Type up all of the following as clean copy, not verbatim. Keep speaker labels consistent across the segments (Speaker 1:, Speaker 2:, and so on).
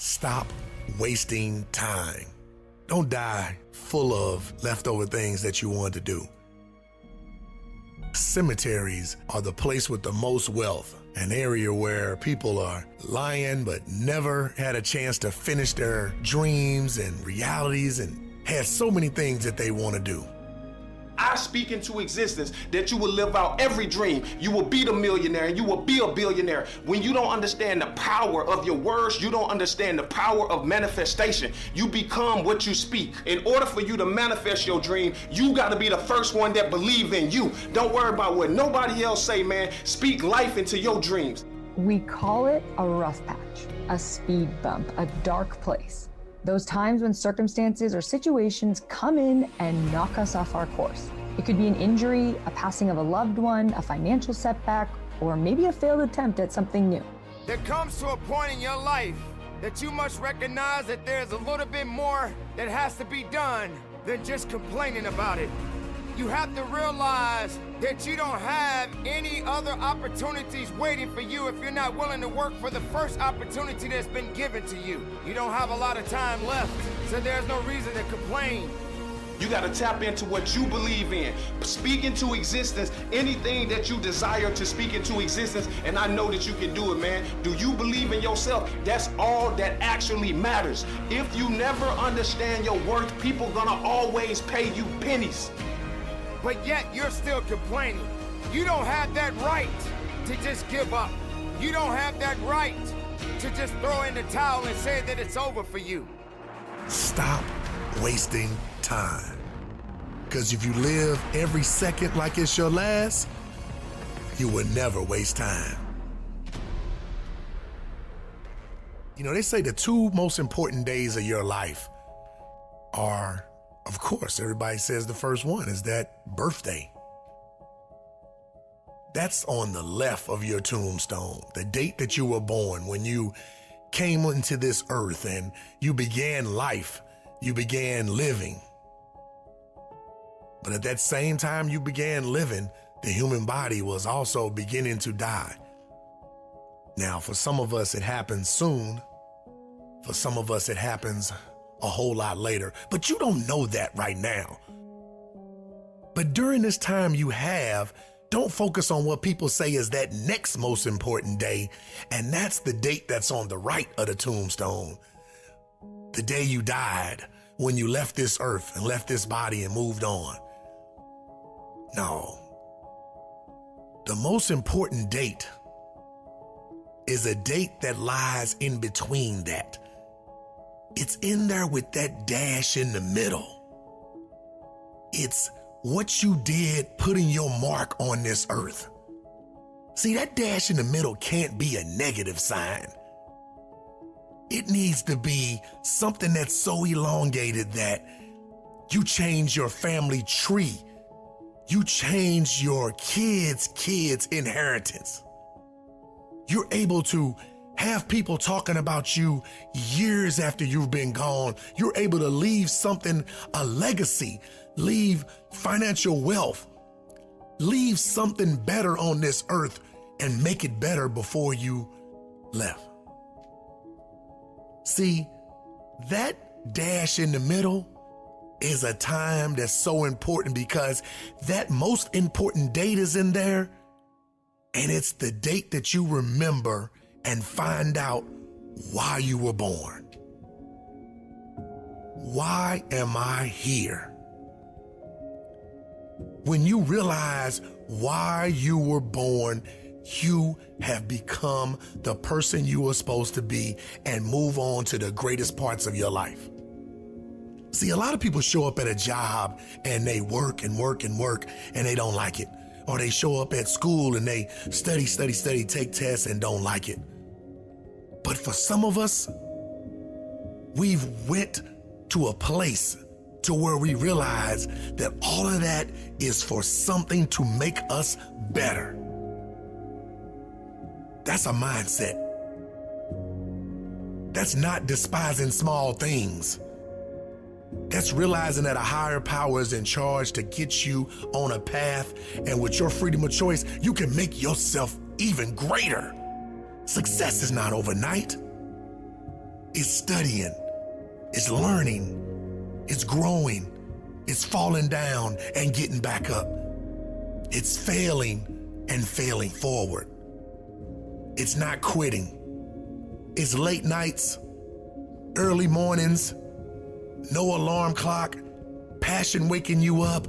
Speaker 1: Stop wasting time. Don't die full of leftover things that you want to do. Cemeteries are the place with the most wealth, an area where people are lying but never had a chance to finish their dreams and realities and had so many things that they want to do.
Speaker 2: I speak into existence that you will live out every dream. You will be the millionaire and you will be a billionaire. When you don't understand the power of your words, you don't understand the power of manifestation. You become what you speak. In order for you to manifest your dream, you got to be the first one that believe in you. Don't worry about what nobody else say, man. Speak life into your dreams.
Speaker 3: We call it a rough patch, a speed bump, a dark place. Those times when circumstances or situations come in and knock us off our course. It could be an injury, a passing of a loved one, a financial setback, or maybe a failed attempt at something new.
Speaker 4: There comes to a point in your life that you must recognize that there's a little bit more that has to be done than just complaining about it. You have to realize that you don't have any other opportunities waiting for you if you're not willing to work for the first opportunity that's been given to you. You don't have a lot of time left, so there's no reason to complain.
Speaker 2: You got to tap into what you believe in. Speak into existence anything that you desire to speak into existence, and I know that you can do it, man. Do you believe in yourself? That's all that actually matters. If you never understand your worth, people gonna always pay you pennies.
Speaker 4: But yet you're still complaining. You don't have that right to just give up. You don't have that right to just throw in the towel and say that it's over for you.
Speaker 1: Stop wasting time. Because if you live every second like it's your last, you will never waste time. You know, they say the two most important days of your life are, of course, everybody says the first one is that birthday. That's on the left of your tombstone, the date that you were born, when you came into this earth and you began life, you began living. But at that same time you began living, the human body was also beginning to die. Now, for some of us, it happens soon. For some of us, it happens a whole lot later, but you don't know that right now. But during this time you have, don't focus on what people say is that next most important day, and that's the date that's on the right of the tombstone. The day you died, when you left this earth and left this body and moved on. No. The most important date is a date that lies in between that. It's in there with that dash in the middle. It's what you did putting your mark on this earth. See, that dash in the middle can't be a negative sign. It needs to be something that's so elongated that you change your family tree. You change your kids' inheritance. You're able to have people talking about you years after you've been gone. You're able to leave something, a legacy, leave financial wealth, leave something better on this earth and make it better before you left. See, that dash in the middle is a time that's so important because that most important date is in there, and it's the date that you remember and find out why you were born. Why am I here? When you realize why you were born, you have become the person you were supposed to be and move on to the greatest parts of your life. See, a lot of people show up at a job and they work and work and work and they don't like it. Or they show up at school and they study, take tests and don't like it. But for some of us, we've went to a place to where we realize that all of that is for something to make us better. That's a mindset. That's not despising small things. That's realizing that a higher power is in charge to get you on a path, and with your freedom of choice, you can make yourself even greater. Success is not overnight. It's studying, it's learning, it's growing, it's falling down and getting back up. It's failing and failing forward. It's not quitting. It's late nights, early mornings, no alarm clock, passion waking you up.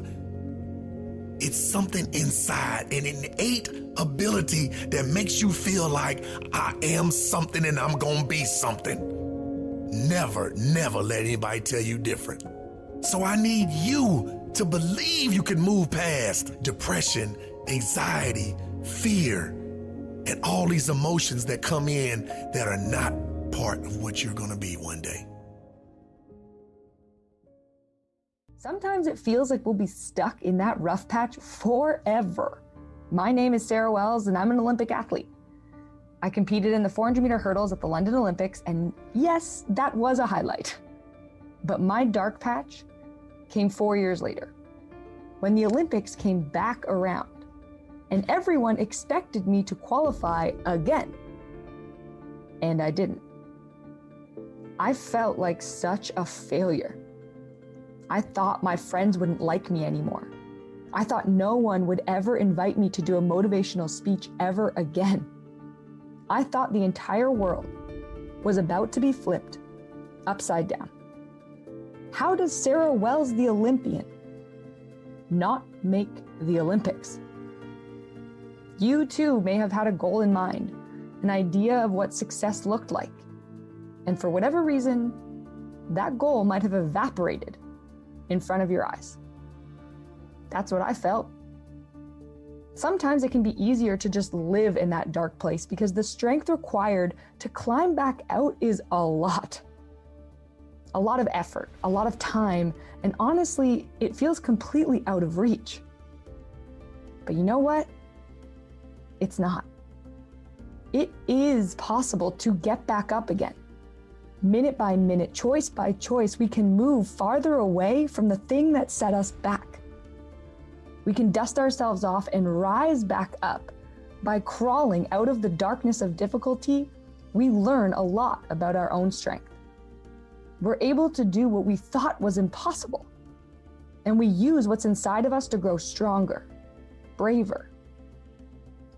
Speaker 1: It's something inside, an innate ability that makes you feel like I am something and I'm gonna be something. Never, never let anybody tell you different. So I need you to believe you can move past depression, anxiety, fear, and all these emotions that come in that are not part of what you're gonna be one day.
Speaker 3: Sometimes it feels like we'll be stuck in that rough patch forever. My name is Sarah Wells, and I'm an Olympic athlete. I competed in the 400-meter hurdles at the London Olympics, and yes, that was a highlight. But my dark patch came 4 years later, when the Olympics came back around, and everyone expected me to qualify again. And I didn't. I felt like such a failure. I thought my friends wouldn't like me anymore. I thought no one would ever invite me to do a motivational speech ever again. I thought the entire world was about to be flipped upside down. How does Sarah Wells, the Olympian, not make the Olympics? You too may have had a goal in mind, an idea of what success looked like. And for whatever reason, that goal might have evaporated in front of your eyes. That's what I felt. Sometimes it can be easier to just live in that dark place because the strength required to climb back out is a lot. A lot of effort, a lot of time, and honestly, it feels completely out of reach. But you know what? It's not. It is possible to get back up again. Minute by minute, choice by choice, we can move farther away from the thing that set us back. We can dust ourselves off and rise back up. By crawling out of the darkness of difficulty, we learn a lot about our own strength. We're able to do what we thought was impossible. And we use what's inside of us to grow stronger, braver.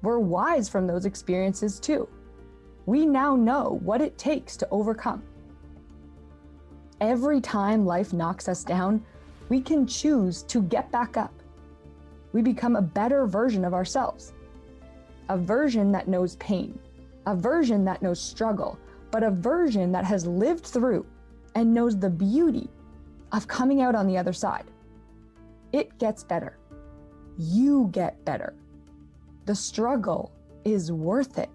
Speaker 3: We're wise from those experiences too. We now know what it takes to overcome. Every time life knocks us down, we can choose to get back up. We become a better version of ourselves. A version that knows pain, a version that knows struggle, but a version that has lived through and knows the beauty of coming out on the other side. It gets better. You get better. The struggle is worth it.